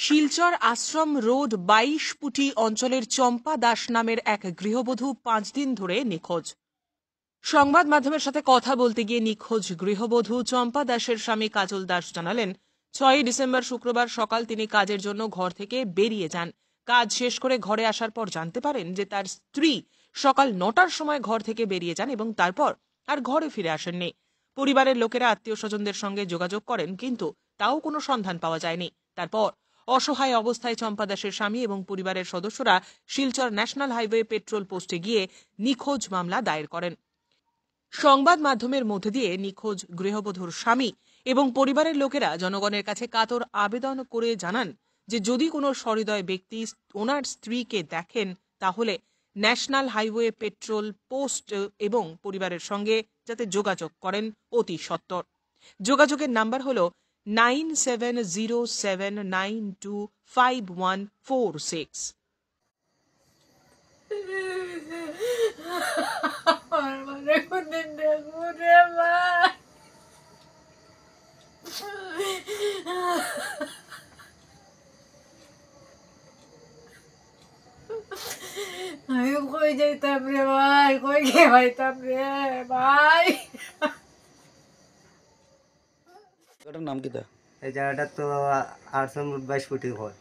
শিলচর আশ্রম road 22 পুটি অঞ্চলের চম্পা দাস নামের এক গৃহবধূ 5 দিন ধরে নিখোঁজ। সংবাদ মাধ্যমের সাথে কথা বলতে গিয়ে নিখোঁজ গৃহবধূ চম্পা দাসের স্বামী কাজল দাস জানালেন, 6 ডিসেম্বর শুক্রবার সকাল তিনি কাজের জন্য ঘর থেকে বেরিয়ে যান। কাজ শেষ করে ঘরে আসার পর জানতে পারেন যে তার স্ত্রী সকাল 9টার সময় ঘর থেকে বেরিয়ে যান এবং তারপর আর ঘরে ফিরে আসেননি। পরিবারের লোকেরা আত্মীয় স্বজনদের সঙ্গে যোগাযোগ করেন, কিন্তু তাও কোনো সন্ধান পাওয়া যায়নি। তারপর অসহায় অবস্থায় চম্পা দাসের স্বামী এবং পরিবারের সদস্যরা শিলচর ন্যাশনাল হাইওয়ে পেট্রোল পোস্টে গিয়ে নিখোঁজ মামলা দায়ের করেন। সংবাদ মাধ্যমের মধ্য দিয়ে নিখোঁজ গৃহবধূর স্বামী এবং পরিবারের লোকেরা জনগণের কাছে কাতর আবেদন করে জানান যে যদি কোনো সহৃদয় ব্যক্তি ওনার স্ত্রীকে দেখেন তাহলে ন্যাশনাল হাইওয়ে পেট্রোল পোস্ট এবং পরিবারের সঙ্গে যাতে যোগাযোগ করেন অতি সত্বর। যোগাযোগের নাম্বার হল 9707925146। আমি কই যাইতাম রে ভাই, কই খেবাইতাম রে ভাই। এটার নাম কি? এই জায়গাটা তো আশ্রম 22 ফুটি হয়।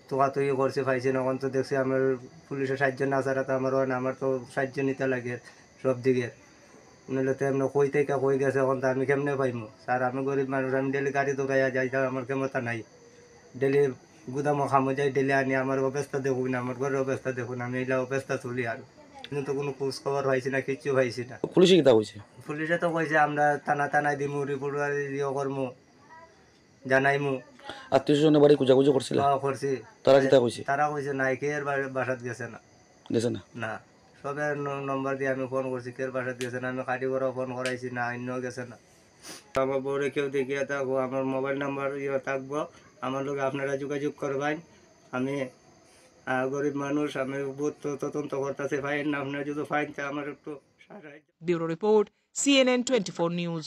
তোয়া তৈরি করছে পাইছি না, তো দেখছি আমার পুলিশের সাহায্য না ছাড়া তো আমার তো সাহায্য নিতে লাগে সব দিকে। নইলে তো এমনি কই থেকে কই গেছে, এখন তো আমি কেমনে পাইমু স্যার? আমি গরিব মানুষ, আমি ডেলি গাড়ি দৌড়াইয়া যাই, আমার ক্ষমতা নাই। ডেলি গুদামো খামো যাই, ডেলি আনি। আমার অবস্থা দেখুন, আমার ঘরের অবস্থা দেখুন, আমি এইলা অবস্থা চলি। আর কিন্তু তো কোনো খোঁজ খবর পাইছি না, কিচ্ছু পাইছি না। পুলিশে কিতা কইছে? পুলিশে তো কইছে আমরা থানায় দিমু, রিপোর্ট করমু, জানাইমু। আত্মীয় স্বজনের বাড়ি খুঁজাখুঁজি করছিল? করছি। তারা কিতা কইছে? তারা কইছে নাই, কে এর বাসাত গেছে না। গেছে না? না, সবের নম্বর দিয়ে আমি ফোন করছি, কে এর বাসাত গেছে না। আমি কাটি করে ফোন করাইছি, না অন্য গেছে না। আমার বউরে কেউ দেখিয়ে থাকবো, আমার মোবাইল নাম্বার থাকবো, আমার লোক আপনারা যোগাযোগ করবেন। আমি গরিব মানুষ, আমি বহুত তদন্ত করতেছি, ফাইন না। আপনারা যদি ফাইন আমার একটু সাহায্য। Bureau report, CNN 24 news.